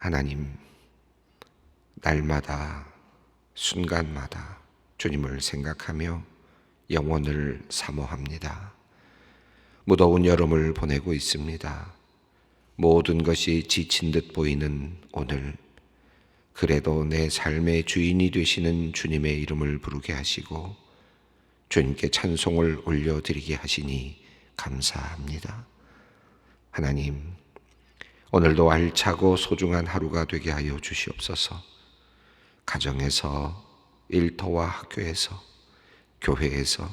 하나님, 날마다 순간마다 주님을 생각하며 영혼을 사모합니다. 무더운 여름을 보내고 있습니다. 모든 것이 지친 듯 보이는 오늘, 그래도 내 삶의 주인이 되시는 주님의 이름을 부르게 하시고 주님께 찬송을 올려드리게 하시니 감사합니다. 하나님, 오늘도 알차고 소중한 하루가 되게 하여 주시옵소서. 가정에서, 일터와 학교에서, 교회에서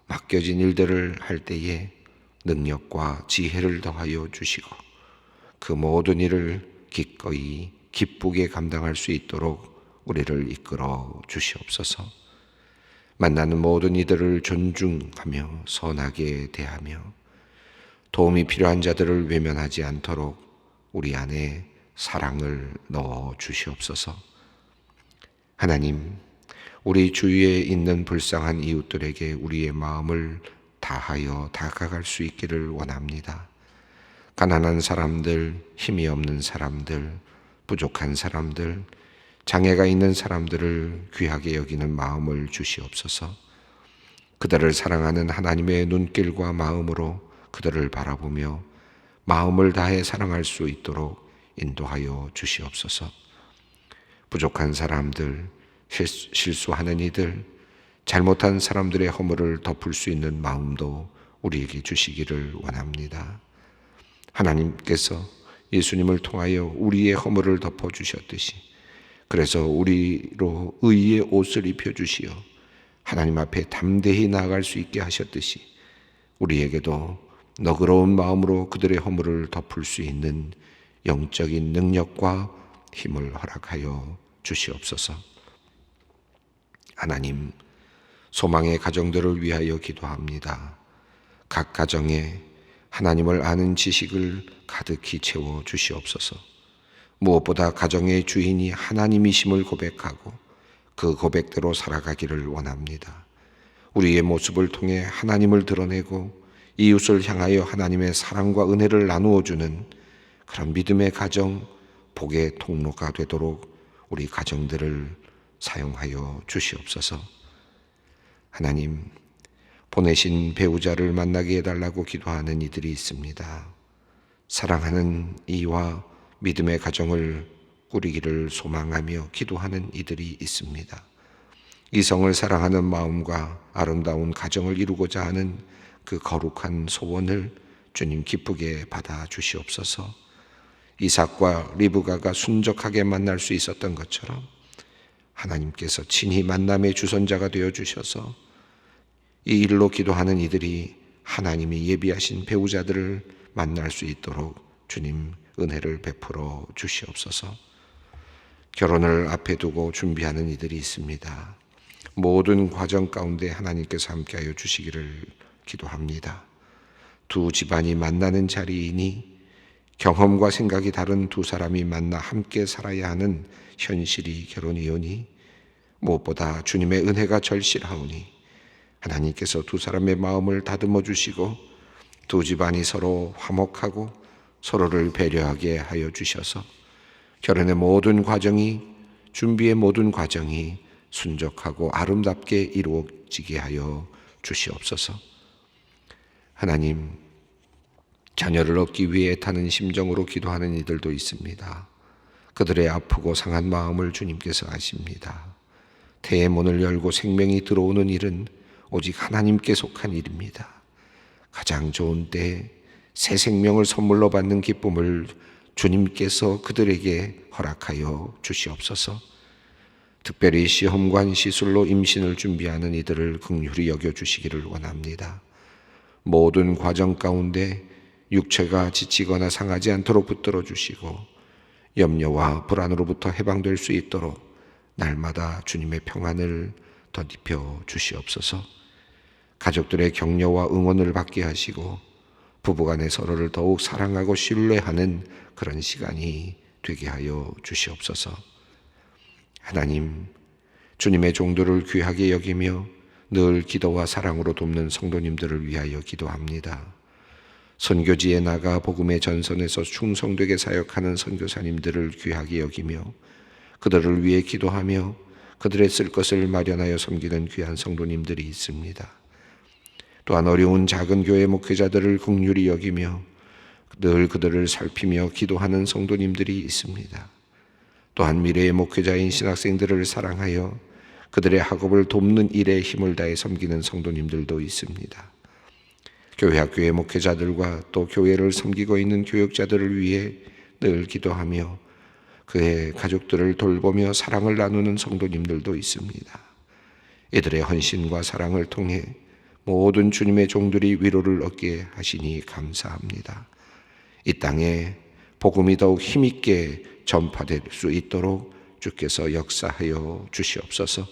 맡겨진 일들을 할 때에 능력과 지혜를 더하여 주시고 그 모든 일을 기꺼이 기쁘게 감당할 수 있도록 우리를 이끌어 주시옵소서. 만나는 모든 이들을 존중하며 선하게 대하며 도움이 필요한 자들을 외면하지 않도록 우리 안에 사랑을 넣어 주시옵소서. 하나님, 우리 주위에 있는 불쌍한 이웃들에게 우리의 마음을 다하여 다가갈 수 있기를 원합니다. 가난한 사람들, 힘이 없는 사람들, 부족한 사람들, 장애가 있는 사람들을 귀하게 여기는 마음을 주시옵소서. 그들을 사랑하는 하나님의 눈길과 마음으로 그들을 바라보며 마음을 다해 사랑할 수 있도록 인도하여 주시옵소서. 부족한 사람들, 실수하는 이들, 잘못한 사람들의 허물을 덮을 수 있는 마음도 우리에게 주시기를 원합니다. 하나님께서 예수님을 통하여 우리의 허물을 덮어주셨듯이, 그래서 우리로 의의 옷을 입혀주시어 하나님 앞에 담대히 나아갈 수 있게 하셨듯이 우리에게도 너그러운 마음으로 그들의 허물을 덮을 수 있는 영적인 능력과 힘을 허락하여 주시옵소서. 하나님, 소망의 가정들을 위하여 기도합니다. 각 가정에 하나님을 아는 지식을 가득히 채워 주시옵소서. 무엇보다 가정의 주인이 하나님이심을 고백하고 그 고백대로 살아가기를 원합니다. 우리의 모습을 통해 하나님을 드러내고 이웃을 향하여 하나님의 사랑과 은혜를 나누어 주는 그런 믿음의 가정, 복의 통로가 되도록 우리 가정들을 사용하여 주시옵소서. 하나님, 보내신 배우자를 만나게 해달라고 기도하는 이들이 있습니다. 사랑하는 이와 믿음의 가정을 꾸리기를 소망하며 기도하는 이들이 있습니다. 이성을 사랑하는 마음과 아름다운 가정을 이루고자 하는 그 거룩한 소원을 주님 기쁘게 받아 주시옵소서. 이삭과 리브가가 순적하게 만날 수 있었던 것처럼 하나님께서 친히 만남의 주선자가 되어 주셔서 이 일로 기도하는 이들이 하나님이 예비하신 배우자들을 만날 수 있도록 주님 은혜를 베풀어 주시옵소서. 결혼을 앞에 두고 준비하는 이들이 있습니다. 모든 과정 가운데 하나님께서 함께하여 주시기를 기도합니다. 두 집안이 만나는 자리이니 경험과 생각이 다른 두 사람이 만나 함께 살아야 하는 현실이 결혼이오니 무엇보다 주님의 은혜가 절실하오니 하나님께서 두 사람의 마음을 다듬어 주시고 두 집안이 서로 화목하고 서로를 배려하게 하여 주셔서 결혼의 모든 과정이, 준비의 모든 과정이 순적하고 아름답게 이루어지게 하여 주시옵소서. 하나님, 자녀를 얻기 위해 애타는 심정으로 기도하는 이들도 있습니다. 그들의 아프고 상한 마음을 주님께서 아십니다. 태의 문을 열고 생명이 들어오는 일은 오직 하나님께 속한 일입니다. 가장 좋은 때에 새 생명을 선물로 받는 기쁨을 주님께서 그들에게 허락하여 주시옵소서. 특별히 시험관 시술로 임신을 준비하는 이들을 긍휼히 여겨주시기를 원합니다. 모든 과정 가운데 육체가 지치거나 상하지 않도록 붙들어 주시고 염려와 불안으로부터 해방될 수 있도록 날마다 주님의 평안을 덧입혀 주시옵소서. 가족들의 격려와 응원을 받게 하시고 부부간에 서로를 더욱 사랑하고 신뢰하는 그런 시간이 되게 하여 주시옵소서. 하나님, 주님의 종들을 귀하게 여기며 늘 기도와 사랑으로 돕는 성도님들을 위하여 기도합니다. 선교지에 나가 복음의 전선에서 충성되게 사역하는 선교사님들을 귀하게 여기며 그들을 위해 기도하며 그들의 쓸 것을 마련하여 섬기는 귀한 성도님들이 있습니다. 또한 어려운 작은 교회 목회자들을 긍휼히 여기며 늘 그들을 살피며 기도하는 성도님들이 있습니다. 또한 미래의 목회자인 신학생들을 사랑하여 그들의 학업을 돕는 일에 힘을 다해 섬기는 성도님들도 있습니다. 교회 학교의 목회자들과 또 교회를 섬기고 있는 교역자들을 위해 늘 기도하며 그의 가족들을 돌보며 사랑을 나누는 성도님들도 있습니다. 이들의 헌신과 사랑을 통해 모든 주님의 종들이 위로를 얻게 하시니 감사합니다. 이 땅에 복음이 더욱 힘있게 전파될 수 있도록 주께서 역사하여 주시옵소서.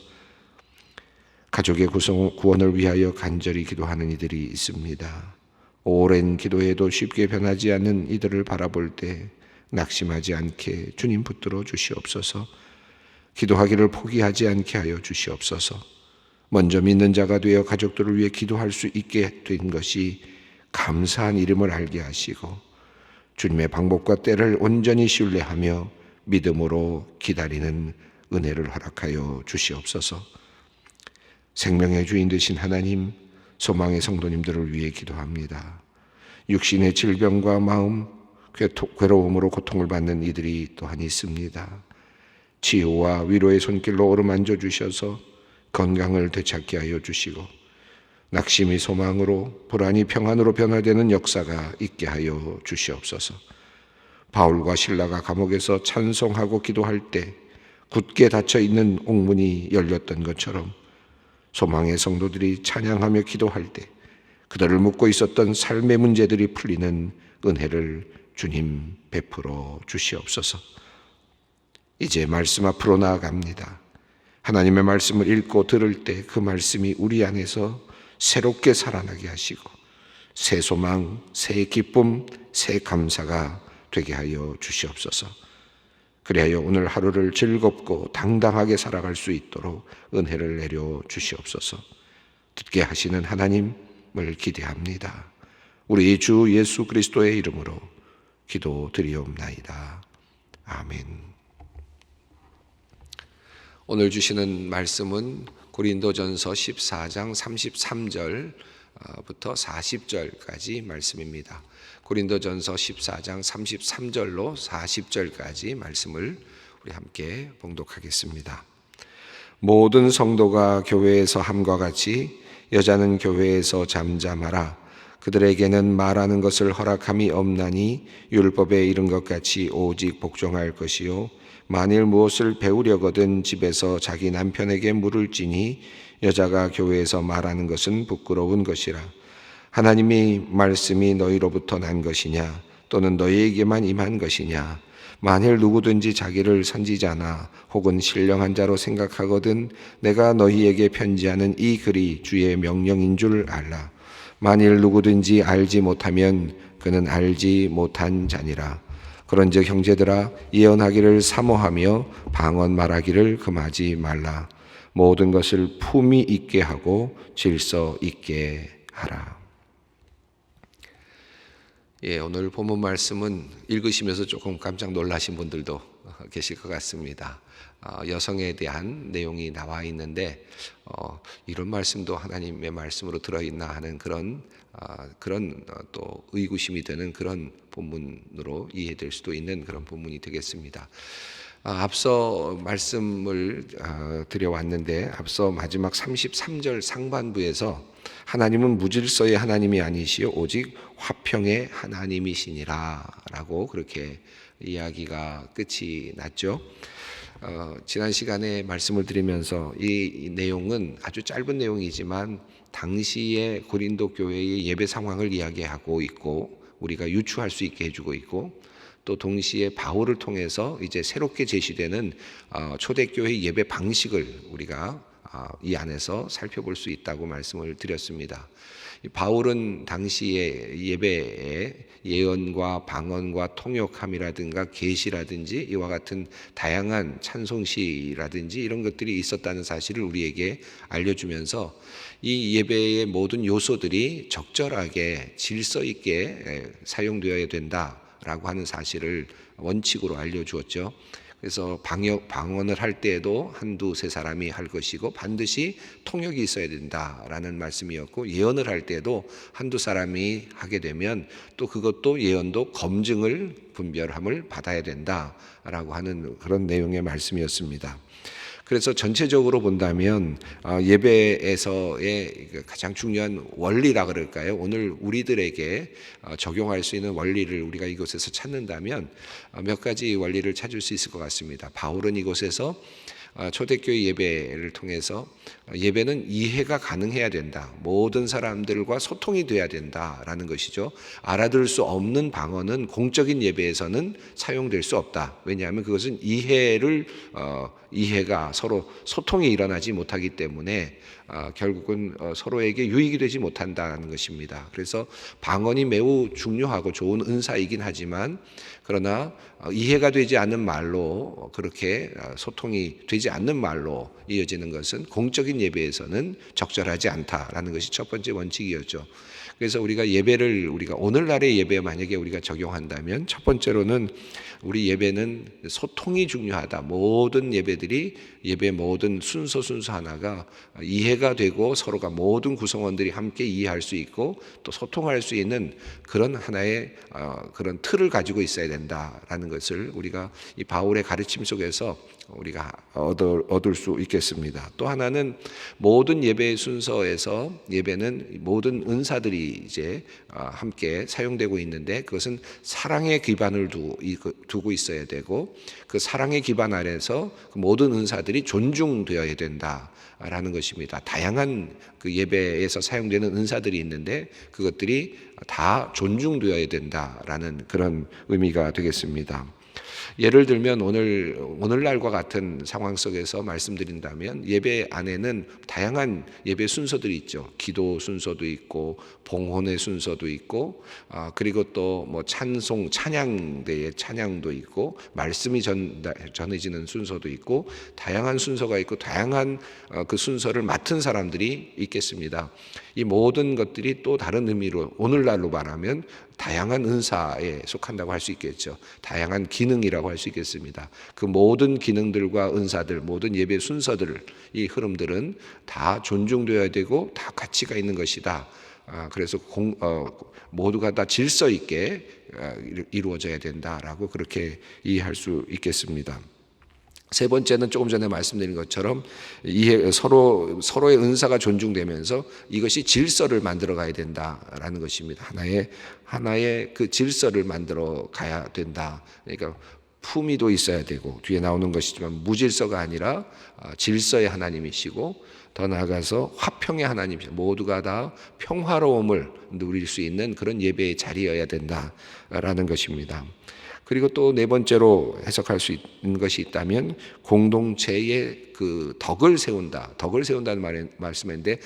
가족의 구원을 위하여 간절히 기도하는 이들이 있습니다. 오랜 기도에도 쉽게 변하지 않는 이들을 바라볼 때 낙심하지 않게 주님 붙들어 주시옵소서. 기도하기를 포기하지 않게 하여 주시옵소서. 먼저 믿는 자가 되어 가족들을 위해 기도할 수 있게 된 것이 감사한 이름을 알게 하시고 주님의 방법과 때를 온전히 신뢰하며 믿음으로 기다리는 은혜를 허락하여 주시옵소서. 생명의 주인 되신 하나님, 소망의 성도님들을 위해 기도합니다. 육신의 질병과 마음, 괴로움으로 고통을 받는 이들이 또한 있습니다. 치유와 위로의 손길로 어루만져 주셔서 건강을 되찾게 하여 주시고 낙심이 소망으로, 불안이 평안으로 변화되는 역사가 있게 하여 주시옵소서. 바울과 실라가 감옥에서 찬송하고 기도할 때 굳게 닫혀있는 옥문이 열렸던 것처럼 소망의 성도들이 찬양하며 기도할 때 그들을 묶고 있었던 삶의 문제들이 풀리는 은혜를 주님 베풀어 주시옵소서. 이제 말씀 앞으로 나아갑니다. 하나님의 말씀을 읽고 들을 때 그 말씀이 우리 안에서 새롭게 살아나게 하시고 새 소망, 새 기쁨, 새 감사가 되게 하여 주시옵소서. 그리하여 오늘 하루를 즐겁고 당당하게 살아갈 수 있도록 은혜를 내려 주시옵소서. 듣게 하시는 하나님을 기대합니다. 우리 주 예수 그리스도의 이름으로 기도드리옵나이다. 아멘. 오늘 주시는 말씀은 고린도전서 14장 33절부터 40절까지 말씀입니다. 고린도전서 14장 33절로 40절까지 말씀을 우리 함께 봉독하겠습니다. 모든 성도가 교회에서 함과 같이 여자는 교회에서 잠잠하라. 그들에게는 말하는 것을 허락함이 없나니 율법에 이른 것 같이 오직 복종할 것이요 만일 무엇을 배우려거든 집에서 자기 남편에게 물을지니 여자가 교회에서 말하는 것은 부끄러운 것이라. 하나님의 말씀이 너희로부터 난 것이냐 또는 너희에게만 임한 것이냐. 만일 누구든지 자기를 선지자나 혹은 신령한 자로 생각하거든 내가 너희에게 편지하는 이 글이 주의 명령인 줄 알라. 만일 누구든지 알지 못하면 그는 알지 못한 자니라. 그런즉 형제들아 예언하기를 사모하며 방언 말하기를 금하지 말라. 모든 것을 품위 있게 하고 질서 있게 하라. 오늘 본문 말씀은 읽으시면서 조금 깜짝 놀라신 분들도 계실 것 같습니다. 여성에 대한 내용이 나와 있는데 이런 말씀도 하나님의 말씀으로 들어있나 하는 그런 또 의구심이 되는 그런 본문으로 이해될 수도 있는 그런 본문이 되겠습니다. 앞서 말씀을 드려왔는데 앞서 마지막 33절 상반부에서 하나님은 무질서의 하나님이 아니시요 오직 화평의 하나님이시니라 라고 그렇게 이야기가 끝이 났죠. 지난 시간에 말씀을 드리면서 이 내용은 아주 짧은 내용이지만 당시의 고린도 교회의 예배 상황을 이야기하고 있고 우리가 유추할 수 있게 해주고 있고 또 동시에 바울을 통해서 이제 새롭게 제시되는 초대교회 예배 방식을 우리가 이 안에서 살펴볼 수 있다고 말씀을 드렸습니다. 이 바울은 당시에 예배에 예언과 방언과 통역함이라든가 계시라든지 이와 같은 다양한 찬송시라든지 이런 것들이 있었다는 사실을 우리에게 알려주면서 이 예배의 모든 요소들이 적절하게 질서 있게 사용되어야 된다라고 하는 사실을 원칙으로 알려주었죠. 그래서 방언을 할 때에도 한두 세 사람이 할 것이고 반드시 통역이 있어야 된다라는 말씀이었고, 예언을 할 때도 한두 사람이 하게 되면 또 그것도 예언도 검증을 분별함을 받아야 된다라고 하는 그런 내용의 말씀이었습니다. 그래서 전체적으로 본다면 예배에서의 가장 중요한 원리라 그럴까요? 오늘 우리들에게 적용할 수 있는 원리를 우리가 이곳에서 찾는다면 몇 가지 원리를 찾을 수 있을 것 같습니다. 바울은 이곳에서 초대교회 예배를 통해서 예배는 이해가 가능해야 된다. 모든 사람들과 소통이 돼야 된다라는 것이죠. 알아들을 수 없는 방언은 공적인 예배에서는 사용될 수 없다. 왜냐하면 그것은 이해가 서로 소통이 일어나지 못하기 때문에 결국은 서로에게 유익이 되지 못한다는 것입니다. 그래서 방언이 매우 중요하고 좋은 은사이긴 하지만 그러나 이해가 되지 않는 말로, 그렇게 소통이 되지 않는 말로 이어지는 것은 공적인 예배에서는 적절하지 않다라는 것이 첫 번째 원칙이었죠. 그래서 우리가 오늘날의 예배에 만약에 우리가 적용한다면 첫 번째로는 우리 예배는 소통이 중요하다. 모든 예배들이 예배 모든 순서 하나가 이해가 되고 서로가 모든 구성원들이 함께 이해할 수 있고 또 소통할 수 있는 그런 하나의 그런 틀을 가지고 있어야 된다라는 것을 우리가 이 바울의 가르침 속에서 우리가 얻을 수 있겠습니다. 또 하나는 모든 예배의 순서에서 예배는 모든 은사들이 이제 함께 사용되고 있는데 그것은 사랑의 기반을 두고 있어야 되고 그 사랑의 기반 아래서 그 모든 은사들이 존중되어야 된다라는 것입니다. 다양한 그 예배에서 사용되는 은사들이 있는데 그것들이 다 존중되어야 된다라는 그런 의미가 되겠습니다. 예를 들면 오늘날과 같은 상황 속에서 말씀드린다면 예배 안에는 다양한 예배 순서들이 있죠. 기도 순서도 있고 봉헌의 순서도 있고 그리고 또 뭐 찬양대의 찬양도 있고 말씀이 전해지는 순서도 있고 다양한 순서가 있고 다양한 그 순서를 맡은 사람들이 있겠습니다. 이 모든 것들이 또 다른 의미로 오늘날로 말하면 다양한 은사에 속한다고 할 수 있겠죠. 다양한 기능이라고 할 수 있겠습니다. 그 모든 기능들과 은사들, 모든 예배 순서들, 이 흐름들은 다 존중되어야 되고 다 가치가 있는 것이다. 그래서 모두가 다 질서 있게 이루어져야 된다라고 그렇게 이해할 수 있겠습니다. 세 번째는 조금 전에 말씀드린 것처럼 서로의 은사가 존중되면서 이것이 질서를 만들어 가야 된다라는 것입니다. 하나의 그 질서를 만들어 가야 된다. 그러니까 품위도 있어야 되고 뒤에 나오는 것이지만 무질서가 아니라 질서의 하나님이시고 더 나아가서 화평의 하나님이시고 모두가 다 평화로움을 누릴 수 있는 그런 예배의 자리여야 된다라는 것입니다. 그리고 또 네 번째로 해석할 수 있는 것이 있다면 공동체의 그 덕을 세운다. 덕을 세운다는 말씀인데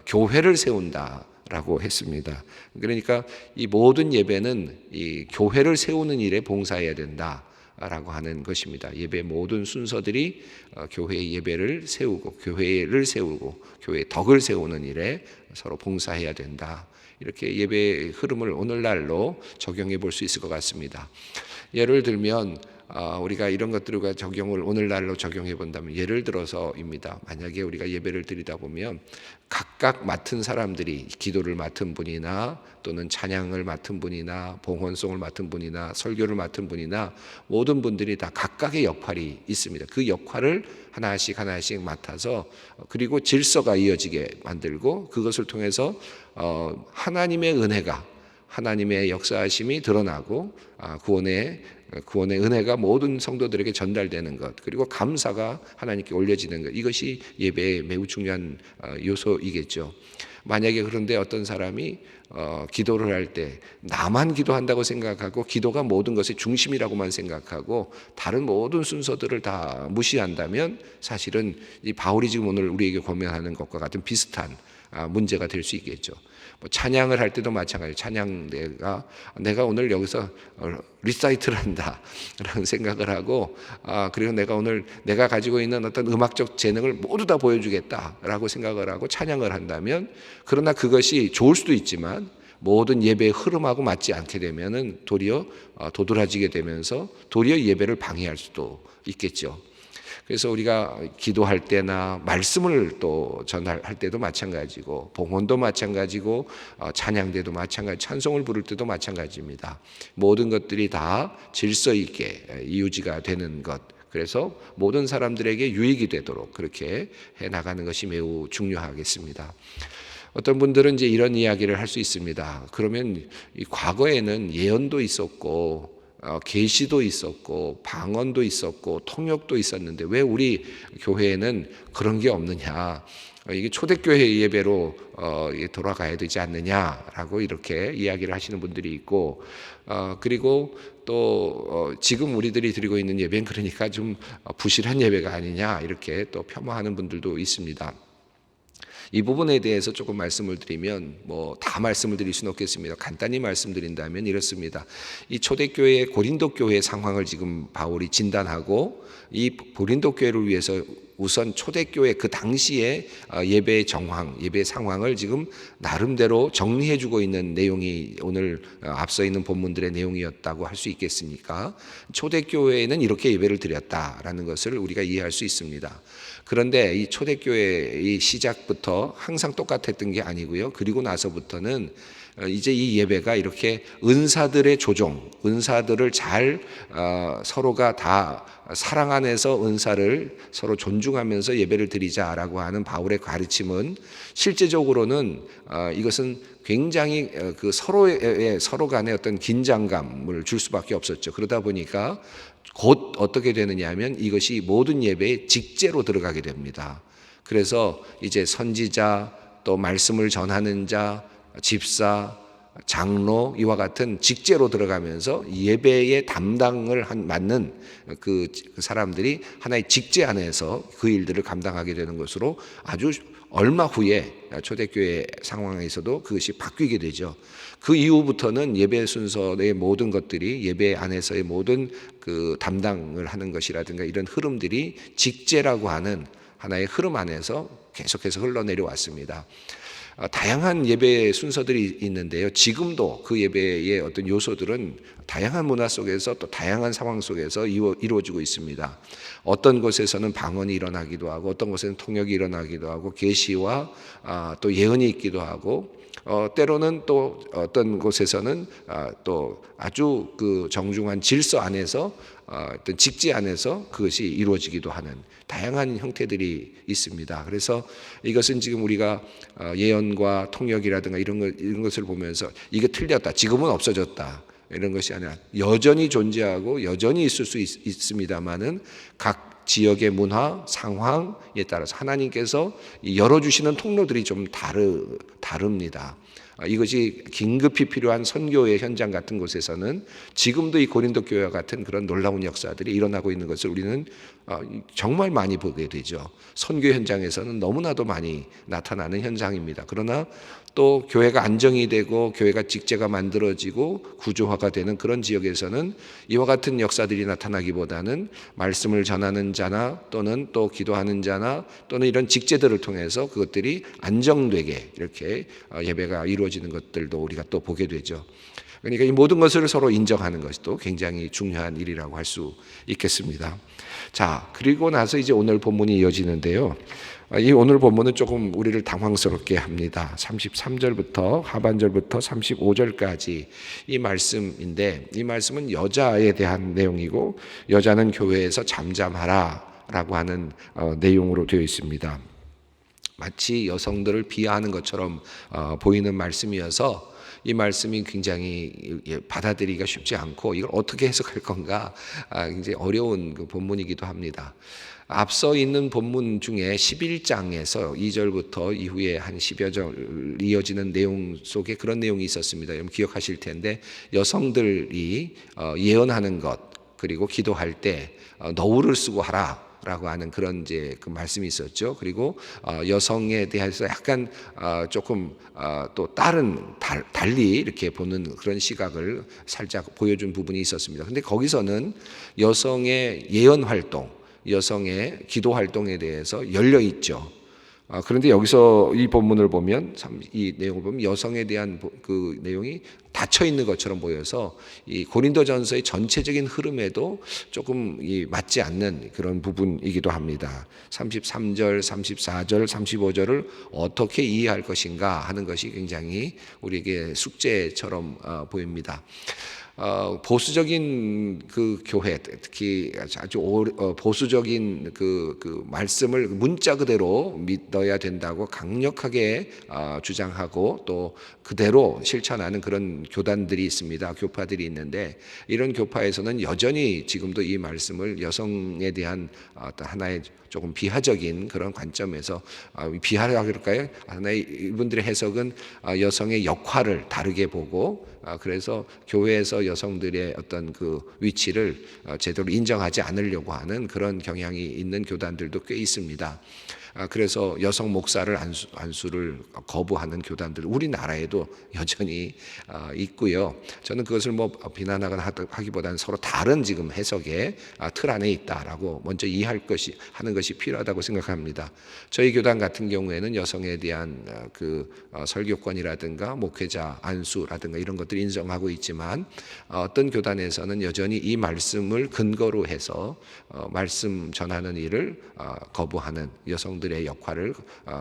교회를 세운다라고 했습니다. 그러니까 이 모든 예배는 이 교회를 세우는 일에 봉사해야 된다라고 하는 것입니다. 예배 모든 순서들이 교회의 예배를 세우고 교회를 세우고 교회의 덕을 세우는 일에 서로 봉사해야 된다. 이렇게 예배의 흐름을 오늘날로 적용해 볼 수 있을 것 같습니다. 예를 들면 우리가 이런 것들과 적용을 오늘날로 적용해 본다면 예를 들어서입니다. 만약에 우리가 예배를 드리다 보면 각각 맡은 사람들이 기도를 맡은 분이나 또는 찬양을 맡은 분이나 봉헌송을 맡은 분이나 설교를 맡은 분이나 모든 분들이 다 각각의 역할이 있습니다. 그 역할을 하나씩 맡아서 그리고 질서가 이어지게 만들고 그것을 통해서 하나님의 은혜가 하나님의 역사하심이 드러나고 구원의 은혜가 모든 성도들에게 전달되는 것 그리고 감사가 하나님께 올려지는 것 이것이 예배의 매우 중요한 요소이겠죠. 만약에 그런데 어떤 사람이 기도를 할 때 나만 기도한다고 생각하고 기도가 모든 것의 중심이라고만 생각하고 다른 모든 순서들을 다 무시한다면 사실은 이 바울이 지금 오늘 우리에게 권면하는 것과 같은 비슷한 문제가 될 수 있겠죠. 뭐 찬양을 할 때도 마찬가지. 내가 오늘 여기서 리사이트를 한다라는 생각을 하고, 그리고 내가 오늘 내가 가지고 있는 어떤 음악적 재능을 모두 다 보여주겠다라고 생각을 하고 찬양을 한다면, 그러나 그것이 좋을 수도 있지만 모든 예배의 흐름하고 맞지 않게 되면은 도리어 도드라지게 되면서 도리어 예배를 방해할 수도 있겠죠. 그래서 우리가 기도할 때나 말씀을 또 전할 때도 마찬가지고, 봉헌도 마찬가지고, 찬양대도 마찬가지, 찬송을 부를 때도 마찬가지입니다. 모든 것들이 다 질서 있게 유지가 되는 것, 그래서 모든 사람들에게 유익이 되도록 그렇게 해 나가는 것이 매우 중요하겠습니다. 어떤 분들은 이제 이런 이야기를 할 수 있습니다. 그러면 이 과거에는 예언도 있었고 계시도 있었고 방언도 있었고 통역도 있었는데 왜 우리 교회에는 그런 게 없느냐? 이게 초대교회 예배로 돌아가야 되지 않느냐라고 이렇게 이야기를 하시는 분들이 있고, 그리고 또 지금 우리들이 드리고 있는 예배는 그러니까 좀 부실한 예배가 아니냐 이렇게 또 폄하하는 분들도 있습니다. 이 부분에 대해서 조금 말씀을 드리면, 뭐 다 말씀을 드릴 수는 없겠습니다. 간단히 말씀드린다면 이렇습니다. 이 초대교회 고린도 교회의 상황을 지금 바울이 진단하고, 이 고린도 교회를 위해서 우선 초대교회 그 당시에 예배의 정황, 예배의 상황을 지금 나름대로 정리해주고 있는 내용이 오늘 앞서 있는 본문들의 내용이었다고 할 수 있겠습니까? 초대교회에는 이렇게 예배를 드렸다라는 것을 우리가 이해할 수 있습니다. 그런데 이 초대교회의 시작부터 항상 똑같았던 게 아니고요. 그리고 나서부터는 이제 이 예배가 이렇게 은사들의 조종, 은사들을 잘 서로가 다 사랑 안에서 은사를 서로 존중하면서 예배를 드리자라고 하는 바울의 가르침은 실제적으로는 이것은 굉장히 그 서로 간의 어떤 긴장감을 줄 수밖에 없었죠. 그러다 보니까 곧 어떻게 되느냐 하면 이것이 모든 예배의 직제로 들어가게 됩니다. 그래서 이제 선지자, 또 말씀을 전하는 자, 집사, 장로 이와 같은 직제로 들어가면서 예배의 담당을 맡는 그 사람들이 하나의 직제 안에서 그 일들을 감당하게 되는 것으로 아주 얼마 후에 초대교회 상황에서도 그것이 바뀌게 되죠. 그 이후부터는 예배 순서의 모든 것들이 예배 안에서의 모든 그 담당을 하는 것이라든가 이런 흐름들이 직제라고 하는 하나의 흐름 안에서 계속해서 흘러내려 왔습니다. 다양한 예배 순서들이 있는데요. 지금도 그 예배의 어떤 요소들은 다양한 문화 속에서 또 다양한 상황 속에서 이루어지고 있습니다. 어떤 곳에서는 방언이 일어나기도 하고, 어떤 곳에는 통역이 일어나기도 하고, 계시와 또 예언이 있기도 하고, 때로는 또 어떤 곳에서는 또 아주 그 정중한 질서 안에서 어떤 직지 안에서 그것이 이루어지기도 하는 다양한 형태들이 있습니다. 그래서 이것은 지금 우리가 예언과 통역이라든가 이런 것을 보면서 이게 틀렸다, 지금은 없어졌다 이런 것이 아니라 여전히 존재하고 여전히 있을 수 있습니다만은 각 지역의 문화, 상황에 따라서 하나님께서 열어주시는 통로들이 좀 다릅니다. 이것이 긴급히 필요한 선교의 현장 같은 곳에서는 지금도 이 고린도 교회와 같은 그런 놀라운 역사들이 일어나고 있는 것을 우리는 정말 많이 보게 되죠. 선교 현장에서는 너무나도 많이 나타나는 현상입니다. 그러나 또 교회가 안정이 되고 교회가 직제가 만들어지고 구조화가 되는 그런 지역에서는 이와 같은 역사들이 나타나기보다는 말씀을 전하는 자나 또는 또 기도하는 자나 또는 이런 직제들을 통해서 그것들이 안정되게 이렇게 예배가 이루어지는 것들도 우리가 또 보게 되죠. 그러니까 이 모든 것을 서로 인정하는 것도 굉장히 중요한 일이라고 할 수 있겠습니다. 자, 그리고 나서 이제 오늘 본문이 이어지는데요. 이 오늘 본문은 조금 우리를 당황스럽게 합니다. 33절부터 하반절부터 35절까지 이 말씀인데, 이 말씀은 여자에 대한 내용이고 여자는 교회에서 잠잠하라 라고 하는 내용으로 되어 있습니다. 마치 여성들을 비하하는 것처럼 보이는 말씀이어서 이 말씀이 굉장히 받아들이기가 쉽지 않고 이걸 어떻게 해석할 건가 굉장히 어려운 그 본문이기도 합니다. 앞서 있는 본문 중에 11장에서 2절부터 이후에 한 10여 절 이어지는 내용 속에 그런 내용이 있었습니다. 여러분 기억하실 텐데 여성들이 예언하는 것 그리고 기도할 때 너울을 쓰고 하라. 라고 하는 그런 이제 그 말씀이 있었죠. 그리고 여성에 대해서 약간 조금 또 달리 이렇게 보는 그런 시각을 살짝 보여준 부분이 있었습니다. 근데 거기서는 여성의 예언 활동, 여성의 기도 활동에 대해서 열려 있죠. 그런데 여기서 이 본문을 보면 이 내용을 보면 여성에 대한 그 내용이 닫혀 있는 것처럼 보여서 이 고린도전서의 전체적인 흐름에도 조금 맞지 않는 그런 부분이기도 합니다. 33절, 34절, 35절을 어떻게 이해할 것인가 하는 것이 굉장히 우리에게 숙제처럼 보입니다. 보수적인 그 교회, 특히 아주 보수적인 그 말씀을 문자 그대로 믿어야 된다고 강력하게 주장하고 또 그대로 실천하는 그런 교단들이 있습니다. 교파들이 있는데 이런 교파에서는 여전히 지금도 이 말씀을 여성에 대한 어떤 하나의 조금 비하적인 그런 관점에서 비하라고 그럴까요? 하나의 이분들의 해석은 여성의 역할을 다르게 보고 그래서 교회에서 여성들의 어떤 그 위치를 제대로 인정하지 않으려고 하는 그런 경향이 있는 교단들도 꽤 있습니다. 그래서 여성 목사를 안수를 거부하는 교단들 우리나라에도 여전히 있고요. 저는 그것을 뭐 비난하거나 하기보다는 서로 다른 지금 해석의 틀 안에 있다라고 먼저 하는 것이 필요하다고 생각합니다. 저희 교단 같은 경우에는 여성에 대한 그 설교권이라든가 목회자 안수라든가 이런 것들을 인정하고 있지만 어떤 교단에서는 여전히 이 말씀을 근거로 해서 말씀 전하는 일을 거부하는 여성들의 역할을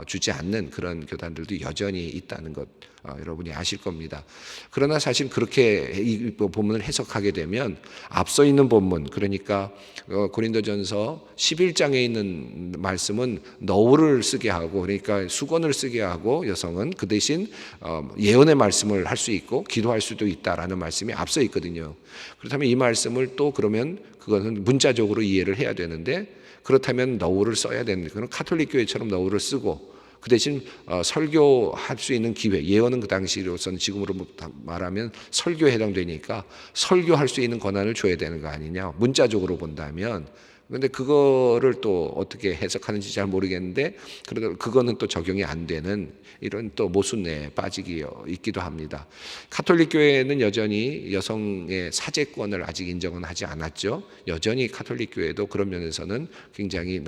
주지 않는 그런 교단들도 여전히 있다는 것 여러분이 아실 겁니다. 그러나 사실 그렇게 이 본문을 해석하게 되면 앞서 있는 본문 그러니까 고린도전서 11장에 있는 말씀은 너울을 쓰게 하고 그러니까 수건을 쓰게 하고 여성은 그 대신 예언의 말씀을 할 수 있고 기도할 수도 있다라는 말씀이 앞서 있거든요. 그렇다면 이 말씀을 또 그러면 그것은 문자적으로 이해를 해야 되는데 그렇다면 너울을 써야 되는 그런 카톨릭 교회처럼 너울을 쓰고 그 대신 설교할 수 있는 기회, 예언은 그 당시로서는 지금으로 말하면 설교에 해당되니까 설교할 수 있는 권한을 줘야 되는 거 아니냐. 문자적으로 본다면. 그런데 그거를 또 어떻게 해석하는지 잘 모르겠는데 그래도 그거는 또 적용이 안 되는 이런 또 모순에 빠지기 있기도 합니다. 카톨릭 교회는 여전히 여성의 사제권을 아직 인정은 하지 않았죠. 여전히 카톨릭 교회도 그런 면에서는 굉장히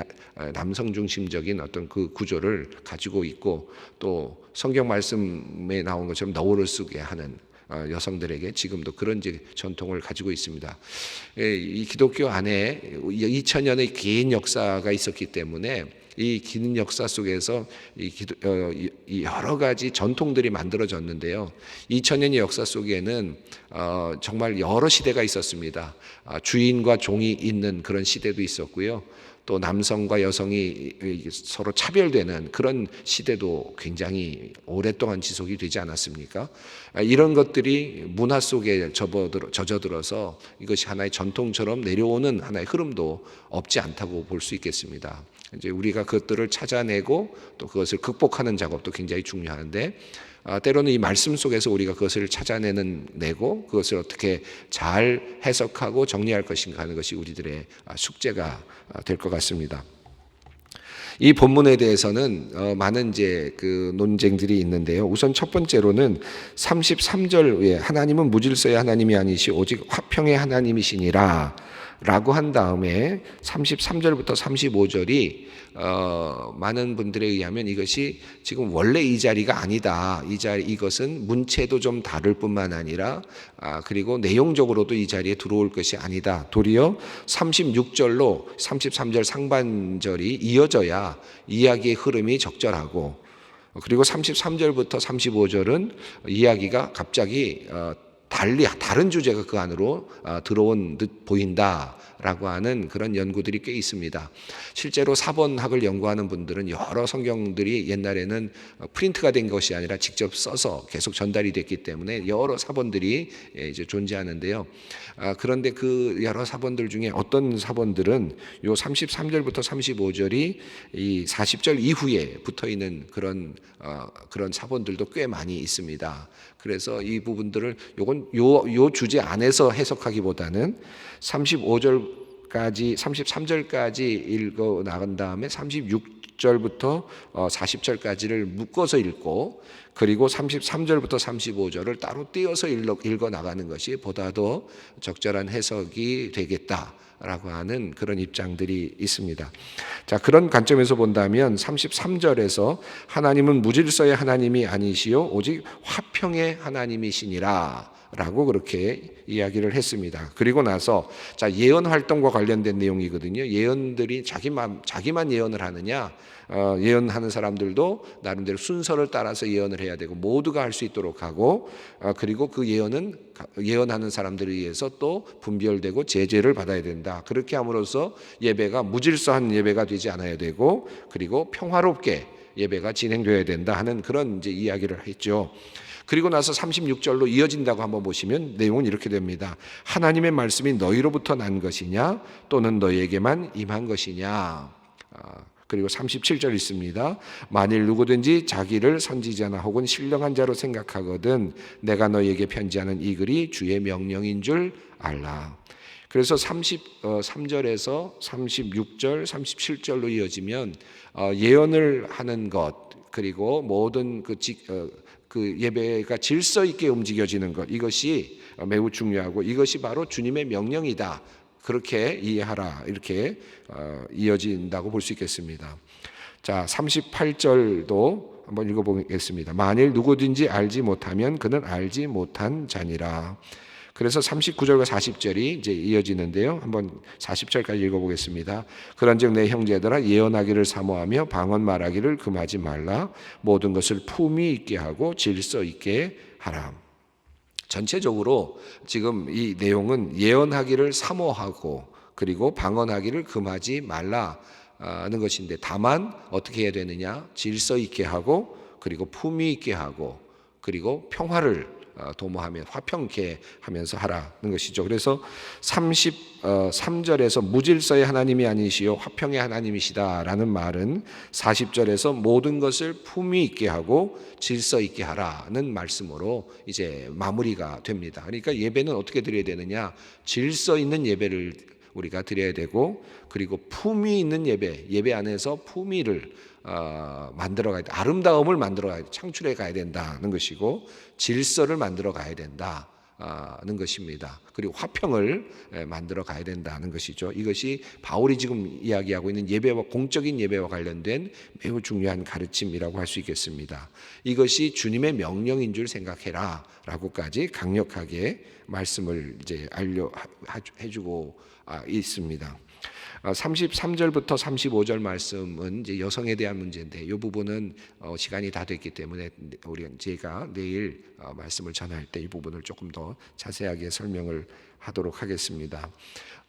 남성 중심적인 어떤 그 구조를 가지고 있고 또 성경 말씀에 나온 것처럼 너울을 쓰게 하는 여성들에게 지금도 그런 전통을 가지고 있습니다. 이 기독교 안에 2000년의 긴 역사가 있었기 때문에 이 긴 역사 속에서 이 여러 가지 전통들이 만들어졌는데요. 2000년의 역사 속에는 정말 여러 시대가 있었습니다. 주인과 종이 있는 그런 시대도 있었고요. 또 남성과 여성이 서로 차별되는 그런 시대도 굉장히 오랫동안 지속이 되지 않았습니까? 이런 것들이 문화 속에 젖어들어서 이것이 하나의 전통처럼 내려오는 하나의 흐름도 없지 않다고 볼 수 있겠습니다. 이제 우리가 그것들을 찾아내고 또 그것을 극복하는 작업도 굉장히 중요한데 때로는 이 말씀 속에서 우리가 그것을 찾아내고 그것을 어떻게 잘 해석하고 정리할 것인가 하는 것이 우리들의 숙제가 될 것 같습니다. 이 본문에 대해서는 많은 이제 그 논쟁들이 있는데요. 우선 첫 번째로는 33절에 하나님은 무질서의 하나님이 아니시 오직 화평의 하나님이시니라 라고 한 다음에 33절부터 35절이 많은 분들에 의하면 이것이 지금 원래 이 자리가 아니다. 이것은 문체도 좀 다를 뿐만 아니라 그리고 내용적으로도 이 자리에 들어올 것이 아니다. 도리어 36절로 33절 상반절이 이어져야 이야기의 흐름이 적절하고 그리고 33절부터 35절은 이야기가 갑자기 다른 주제가 그 안으로 들어온 듯 보인다라고 하는 그런 연구들이 꽤 있습니다. 실제로 사본학을 연구하는 분들은 여러 성경들이 옛날에는 프린트가 된 것이 아니라 직접 써서 계속 전달이 됐기 때문에 여러 사본들이 이제 존재하는데요. 그런데 그 여러 사본들 중에 어떤 사본들은 요 33절부터 35절이 이 40절 이후에 붙어 있는 그런 사본들도 꽤 많이 있습니다. 그래서 이 부분들을 요 주제 안에서 해석하기보다는 35절 33절까지 읽어 나간 다음에 36절부터 40절까지를 묶어서 읽고, 그리고 33절부터 35절을 따로 띄어서 읽어 나가는 것이 보다 더 적절한 해석이 되겠다라고 하는 그런 입장들이 있습니다. 자, 그런 관점에서 본다면 33절에서 하나님은 무질서의 하나님이 아니시요 오직 화평의 하나님이시니라 라고 그렇게 이야기를 했습니다. 그리고 나서 자, 예언 활동과 관련된 내용이거든요. 예언들이 자기만 예언을 하느냐, 예언하는 사람들도 나름대로 순서를 따라서 예언을 해야 되고 모두가 할 수 있도록 하고, 그리고 그 예언은 예언하는 사람들에 의해서 또 분별되고 제재를 받아야 된다. 그렇게 함으로써 예배가 무질서한 예배가 되지 않아야 되고, 그리고 평화롭게 예배가 진행되어야 된다 하는 그런 이제 이야기를 했죠. 그리고 나서 36절로 이어진다고 한번 보시면 내용은 이렇게 됩니다. 하나님의 말씀이 너희로부터 난 것이냐 또는 너희에게만 임한 것이냐. 그리고 37절 있습니다. 만일 누구든지 자기를 선지자나 혹은 신령한 자로 생각하거든 내가 너희에게 편지하는 이 글이 주의 명령인 줄 알라. 그래서 33절에서 36절, 37절로 이어지면 예언을 하는 것, 그리고 모든 그 예배가 질서 있게 움직여지는 것, 이것이 매우 중요하고 이것이 바로 주님의 명령이다. 그렇게 이해하라. 이렇게 이어진다고 볼 수 있겠습니다. 자, 38절도 한번 읽어보겠습니다. 만일 누구든지 알지 못하면 그는 알지 못한 자니라. 그래서 39절과 40절이 이제 이어지는데요. 한번 40절까지 읽어보겠습니다. 그런즉 내 형제들아 예언하기를 사모하며 방언 말하기를 금하지 말라. 모든 것을 품위 있게 하고 질서 있게 하라. 전체적으로 지금 이 내용은 예언하기를 사모하고 그리고 방언하기를 금하지 말라는 것인데, 다만 어떻게 해야 되느냐? 질서 있게 하고 그리고 품위 있게 하고 그리고 평화를 도모하며 화평케 하면서 하라는 것이죠. 그래서 33절에서 무질서의 하나님이 아니시요 화평의 하나님이시다라는 말은 40절에서 모든 것을 품위 있게 하고 질서 있게 하라는 말씀으로 이제 마무리가 됩니다. 그러니까 예배는 어떻게 드려야 되느냐? 질서 있는 예배를 우리가 드려야 되고, 그리고 품위 있는 예배 안에서 품위를 만들어 가야 돼. 아름다움을 만들어 가야 돼. 창출해 가야 된다는 것이고, 질서를 만들어 가야 된다는 것입니다. 그리고 화평을 만들어 가야 된다는 것이죠. 이것이 바울이 지금 이야기하고 있는 예배와, 공적인 예배와 관련된 매우 중요한 가르침이라고 할 수 있겠습니다. 이것이 주님의 명령인 줄 생각해라 라고까지 강력하게 말씀을 이제 해주고 있습니다. 33절부터 35절 말씀은 이제 여성에 대한 문제인데, 이 부분은 시간이 다 됐기 때문에 제가 내일 말씀을 전할 때 이 부분을 조금 더 자세하게 설명을 하도록 하겠습니다.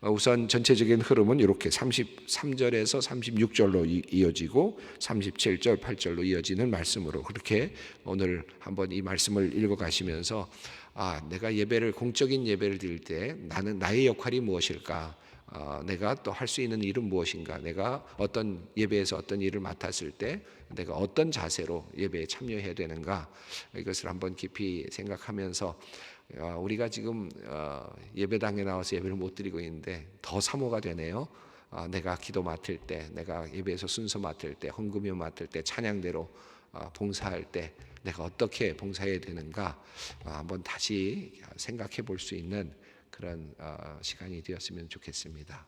우선 전체적인 흐름은 이렇게 33절에서 36절로 이어지고 37절, 8절로 이어지는 말씀으로, 그렇게 오늘 한번 이 말씀을 읽어가시면서 내가 공적인 예배를 드릴 때 나의 역할이 무엇일까? 내가 또 할 수 있는 일은 무엇인가? 내가 어떤 예배에서 어떤 일을 맡았을 때 내가 어떤 자세로 예배에 참여해야 되는가? 이것을 한번 깊이 생각하면서 우리가 지금 예배당에 나와서 예배를 못 드리고 있는데 더 사모가 되네요. 내가 기도 맡을 때, 내가 예배에서 순서 맡을 때, 헌금요 맡을 때, 찬양대로 봉사할 때 내가 어떻게 봉사해야 되는가? 한번 다시 생각해 볼 수 있는 그런 시간이 되었으면 좋겠습니다.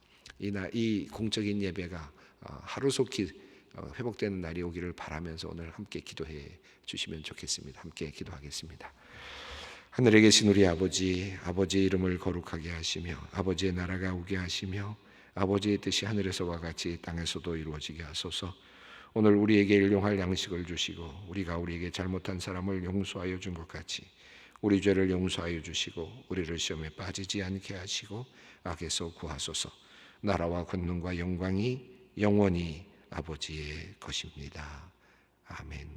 이 공적인 예배가 하루속히 회복되는 날이 오기를 바라면서 오늘 함께 기도해 주시면 좋겠습니다. 함께 기도하겠습니다. 하늘에 계신 우리 아버지의 이름을 거룩하게 하시며 아버지의 나라가 오게 하시며 아버지의 뜻이 하늘에서와 같이 땅에서도 이루어지게 하소서. 오늘 우리에게 일용할 양식을 주시고 우리가 우리에게 잘못한 사람을 용서하여 준 것 같이 우리 죄를 용서하여 주시고 우리를 시험에 빠지지 않게 하시고 악에서 구하소서. 나라와 권능과 영광이 영원히 아버지의 것입니다. 아멘.